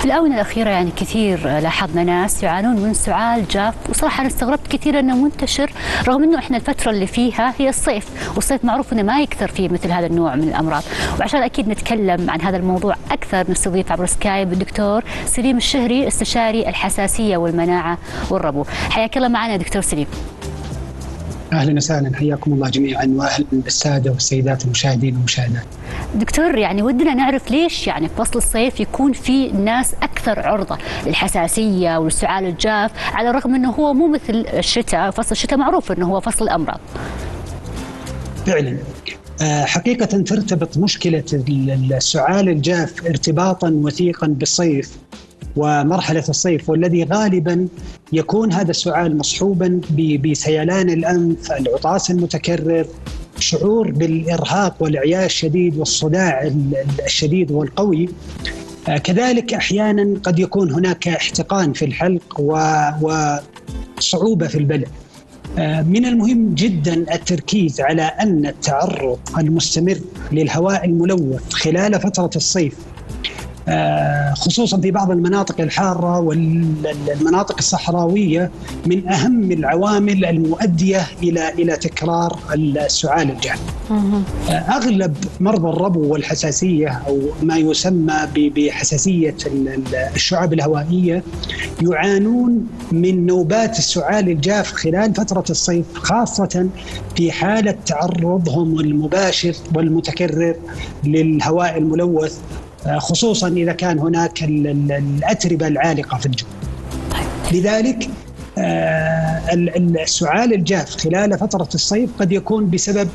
في الآونة الأخيرة يعني كثير لاحظنا ناس يعانون من سعال جاف، وصراحة أنا استغربت كثير أنه منتشر رغم أنه إحنا الفترة اللي فيها هي الصيف، والصيف معروف أنه ما يكثر فيه مثل هذا النوع من الأمراض. وعشان أكيد نتكلم عن هذا الموضوع أكثر نستضيف عبر سكايب الدكتور سليم الشهري، استشاري الحساسية والمناعة والربو. حياك الله معنا دكتور سليم. أهلا وسهلا، حياكم الله جميعا، وأهلا بالسادة والسيدات المشاهدين والمشاهدات. دكتور يعني ودنا نعرف ليش يعني في فصل الصيف يكون في ناس أكثر عرضة للحساسية والسعال الجاف، على الرغم أنه هو مو مثل الشتاء، فصل الشتاء معروف أنه هو فصل الأمراض. فعلا حقيقة ترتبط مشكلة السعال الجاف ارتباطا وثيقا بالصيف ومرحلة الصيف، والذي غالبا يكون هذا السعال مصحوبا بسيلان الأنف، العطاس المتكرر، شعور بالإرهاق والإعياء الشديد والصداع الشديد والقوي. كذلك أحيانا قد يكون هناك احتقان في الحلق وصعوبة في البلع. من المهم جدا التركيز على أن التعرض المستمر للهواء الملوث خلال فترة الصيف، خصوصا في بعض المناطق الحارة والمناطق الصحراوية، من أهم العوامل المؤدية إلى تكرار السعال الجاف. أغلب مرضى الربو والحساسية أو ما يسمى بحساسية الشعب الهوائية يعانون من نوبات السعال الجاف خلال فترة الصيف، خاصة في حالة تعرضهم المباشر والمتكرر للهواء الملوث، خصوصا إذا كان هناك الأتربة العالقة في الجو. لذلك السعال الجاف خلال فترة الصيف قد يكون بسبب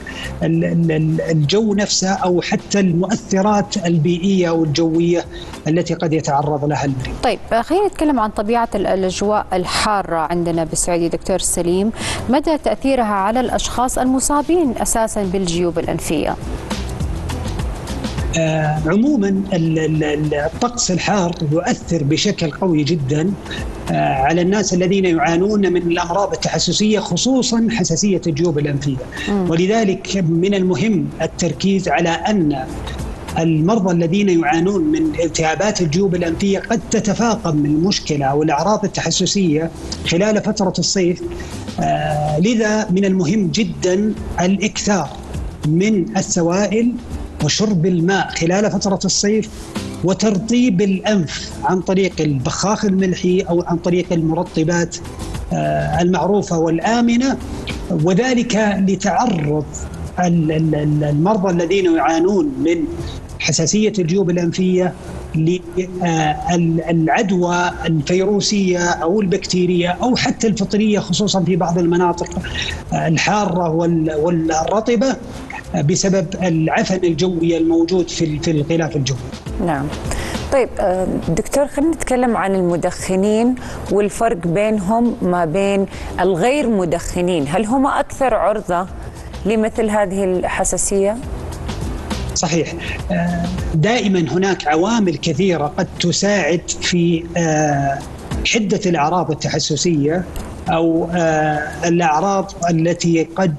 الجو نفسه أو حتى المؤثرات البيئية والجوية التي قد يتعرض لها المريض. طيب خلينا نتكلم عن طبيعة الأجواء الحارة عندنا بالسعودية دكتور سليم، مدى تأثيرها على الأشخاص المصابين أساسا بالجيوب الأنفية؟ عموما الطقس الحار يؤثر بشكل قوي جدا على الناس الذين يعانون من الأمراض التحسسية، خصوصا حساسية الجيوب الأنفية. ولذلك من المهم التركيز على أن المرضى الذين يعانون من التهابات الجيوب الأنفية قد تتفاقم المشكلة أو الأعراض التحسسية خلال فترة الصيف. لذا من المهم جدا الإكثار من السوائل وشرب الماء خلال فترة الصيف، وترطيب الأنف عن طريق البخاخ الملحي أو عن طريق المرطبات المعروفة والآمنة، وذلك لتعرض المرضى الذين يعانون من حساسية الجيوب الأنفية للعدوى الفيروسية أو البكتيرية أو حتى الفطرية، خصوصا في بعض المناطق الحارة والرطبة بسبب العفن الجوي الموجود في الغلاف الجوي. نعم. طيب دكتور خلينا نتكلم عن المدخنين والفرق بينهم ما بين الغير مدخنين، هل هم أكثر عرضة لمثل هذه الحساسية؟ صحيح، دائما هناك عوامل كثيرة قد تساعد في حدة الأعراض التحسسية أو الأعراض التي قد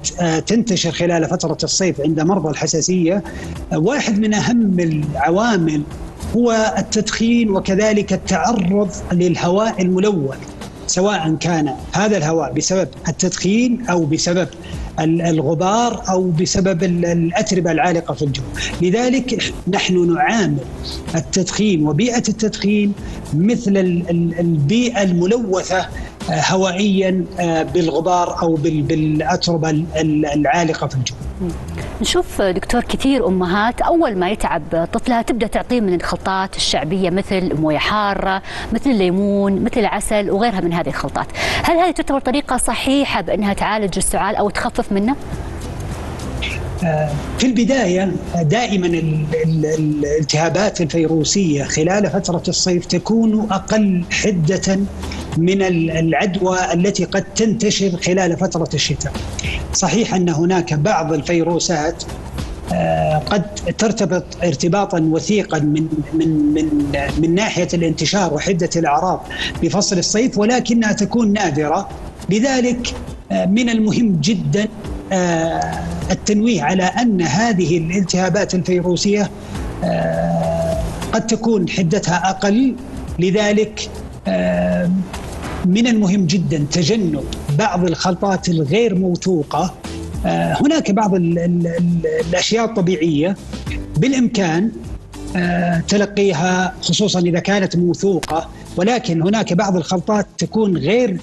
تنتشر خلال فترة الصيف عند مرضى الحساسية. واحد من أهم العوامل هو التدخين، وكذلك التعرض للهواء الملوث، سواء كان هذا الهواء بسبب التدخين أو بسبب الغبار أو بسبب الأتربة العالقة في الجو. لذلك نحن نعامل التدخين وبيئة التدخين مثل البيئة الملوثة هوائيا بالغبار أو بالأتربة العالقة في الجو. نشوف دكتور كثير أمهات أول ما يتعب طفلها تبدأ تعطيه من الخلطات الشعبية مثل موية حارة، مثل الليمون، مثل العسل وغيرها من هذه الخلطات. هل هذه تعتبر طريقة صحيحة بأنها تعالج السعال أو تخفف منه؟ في البداية دائما الالتهابات الفيروسية خلال فترة الصيف تكون أقل حدة من العدوى التي قد تنتشر خلال فترة الشتاء. صحيح أن هناك بعض الفيروسات قد ترتبط ارتباطا وثيقا من ناحية الانتشار وحدة الأعراض بفصل الصيف، ولكنها تكون نادرة. لذلك من المهم جدا التنويه على أن هذه الالتهابات الفيروسية قد تكون حدتها أقل لذلك من المهم جدا تجنب بعض الخلطات الغير موثوقة. هناك بعض الأشياء الطبيعية بالإمكان تلقيها خصوصا إذا كانت موثوقة، ولكن هناك بعض الخلطات تكون غير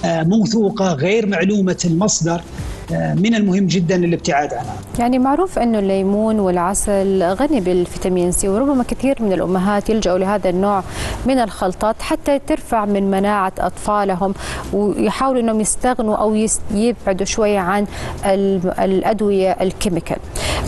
موثوقة، غير معلومة المصدر، من المهم جدا الابتعاد عنها. يعني معروف أنه الليمون والعسل غني بالفيتامين سي، وربما كثير من الأمهات يلجأوا لهذا النوع من الخلطات حتى ترفع من مناعة أطفالهم، ويحاولوا أنهم يستغنوا أو يبعدوا شوية عن الأدوية الكيميكال.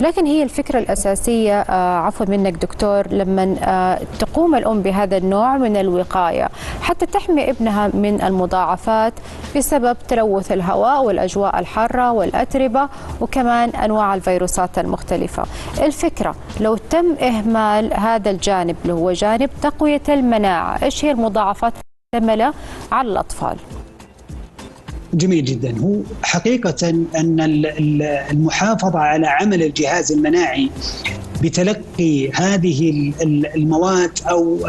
لكن هي الفكرة الأساسية عفوا منك دكتور، لما تقوم الأم بهذا النوع من الوقاية حتى تحمي ابنها من المضاعفات بسبب تلوث الهواء والأجواء الحارة والأتربة وكمان أنواع الفيروسات المختلفة. الفكرة لو تم إهمال هذا الجانب اللي هو جانب تقوية المناعة، إيش هي المضاعفات المحتملة على الأطفال؟ جميل جدا. هو حقيقة أن المحافظة على عمل الجهاز المناعي بتلقي هذه المواد، أو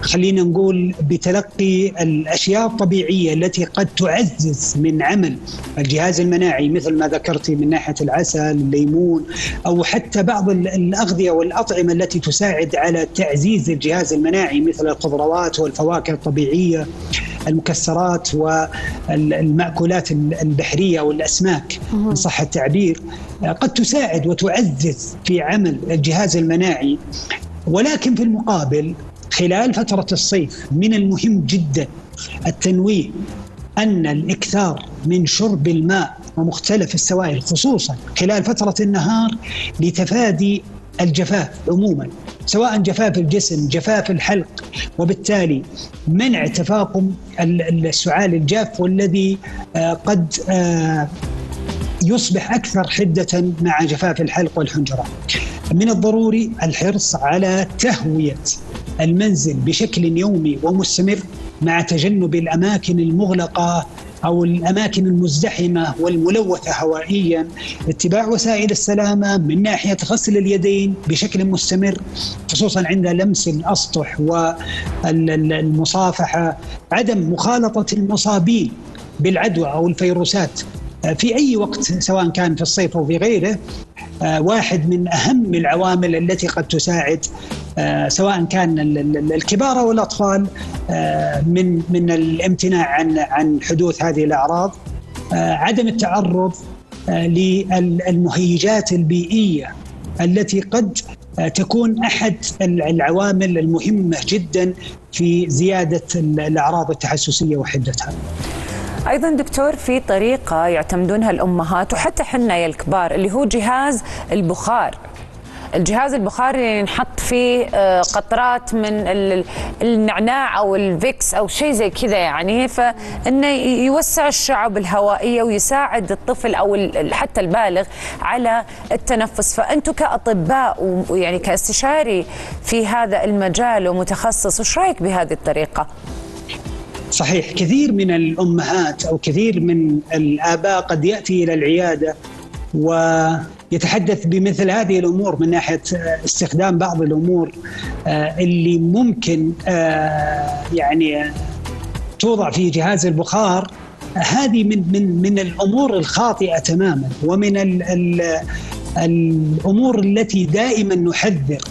خلينا نقول بتلقي الأشياء الطبيعية التي قد تعزز من عمل الجهاز المناعي، مثل ما ذكرتي من ناحية العسل، الليمون، أو حتى بعض الأغذية والأطعمة التي تساعد على تعزيز الجهاز المناعي مثل الخضروات والفواكه الطبيعية، المكسرات والمأكولات البحرية والأسماك إن صح التعبير، قد تساعد وتعزز في عمل الجهاز المناعي. ولكن في المقابل خلال فترة الصيف من المهم جدا التنويه أن الإكثار من شرب الماء ومختلف السوائل خصوصا خلال فترة النهار لتفادي الجفاف عموما، سواء جفاف الجسم، جفاف الحلق، وبالتالي منع تفاقم السعال الجاف والذي قد يصبح أكثر حدة مع جفاف الحلق والحنجرة. من الضروري الحرص على تهوية المنزل بشكل يومي ومستمر مع تجنب الأماكن المغلقة أو الأماكن المزدحمة والملوثة هوائيا، اتباع وسائل السلامة من ناحية غسل اليدين بشكل مستمر خصوصا عند لمس الأسطح والمصافحة، عدم مخالطة المصابين بالعدوى أو الفيروسات في أي وقت سواء كان في الصيف أو في غيره، واحد من أهم العوامل التي قد تساعد سواء كان الكبار أو الأطفال من الامتناع عن حدوث هذه الأعراض. عدم التعرض للمهيجات البيئية التي قد تكون أحد العوامل المهمة جدا في زيادة الأعراض التحسسية وحدتها. أيضا دكتور في طريقة يعتمدونها الأمهات وحتى حنا يا الكبار اللي هو جهاز البخار. الجهاز البخاري اللي نحط فيه قطرات من النعناع أو الفيكس أو شيء زي كذا، يعني فإنه يوسع الشعب الهوائية ويساعد الطفل أو حتى البالغ على التنفس. فأنتم كأطباء ويعني كاستشاري في هذا المجال ومتخصص، وش رأيك بهذه الطريقة؟ صحيح، كثير من الأمهات أو كثير من الآباء قد يأتي إلى العيادة ويتحدث بمثل هذه الأمور من ناحية استخدام بعض الأمور اللي ممكن يعني توضع في جهاز البخار. هذه من الأمور الخاطئة تماما، ومن الأمور التي دائما نحذر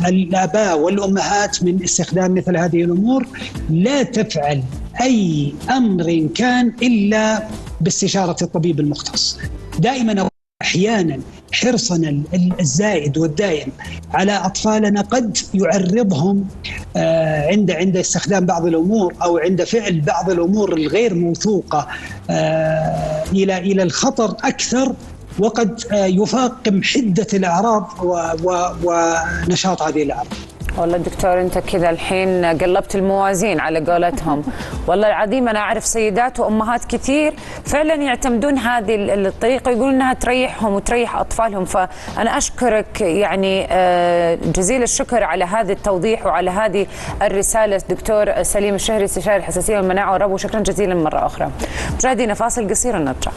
الآباء والأمهات من استخدام مثل هذه الأمور. لا تفعل أي أمر كان إلا باستشارة الطبيب المختص. دائما أحيانا حرصنا الزائد والدائم على أطفالنا قد يعرضهم عند استخدام بعض الأمور أو عند فعل بعض الأمور الغير موثوقة إلى الخطر أكثر، وقد يفاقم حدة الأعراض ونشاط هذه الأعراض. والله دكتور أنت كذا الحين قلبت الموازين على قولتهم. والله العظيم أنا أعرف سيدات وأمهات كثير فعلا يعتمدون هذه الطريقة، يقولون أنها تريحهم وتريح أطفالهم. فأنا أشكرك يعني جزيل الشكر على هذا التوضيح وعلى هذه الرسالة دكتور سليم الشهري استشاري الحساسية والمناعة والربو. شكرا جزيلا مرة أخرى. مشاهدينا فاصل قصير ونرجع.